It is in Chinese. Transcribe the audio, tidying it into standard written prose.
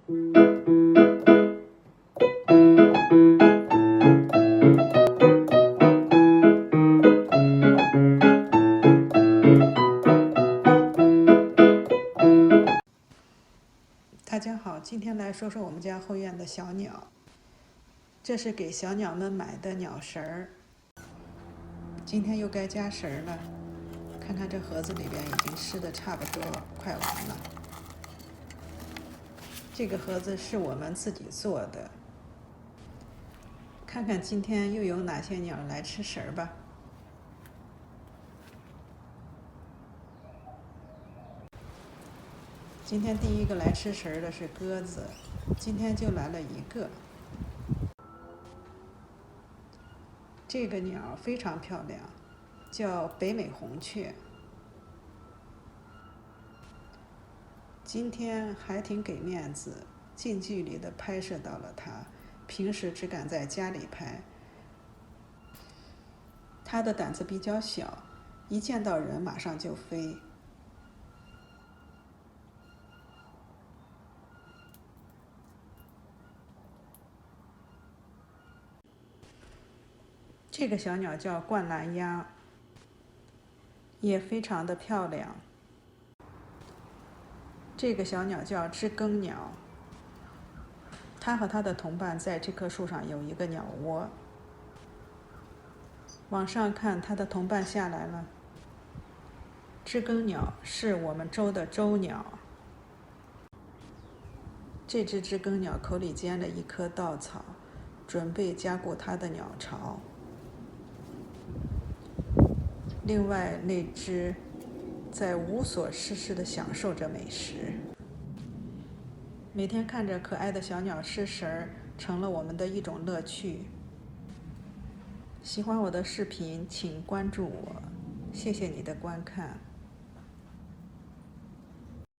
大家好，今天来说说我们家后院的小鸟。这是给小鸟们买的鸟食儿，今天又该加食儿了。看看这盒子里边已经湿的差不多，快完了。这个盒子是我们自己做的，看看今天又有哪些鸟来吃食儿吧。今天第一个来吃食儿的是鸽子，今天就来了一个。这个鸟非常漂亮，叫北美红雀。今天还挺给面子，近距离的拍摄到了它，平时只敢在家里拍。它的胆子比较小，一见到人马上就飞。这个小鸟叫灌篮鸦，也非常的漂亮。这个小鸟叫知更鸟，它和它的同伴在这棵树上有一个鸟窝。往上看，它的同伴下来了。知更鸟是我们州的州鸟。这只知更鸟口里尖了一颗稻草，准备加固它的鸟巢。另外那只在无所事事地享受着美食。每天看着可爱的小鸟吃食儿，成了我们的一种乐趣。喜欢我的视频，请关注我，谢谢你的观看。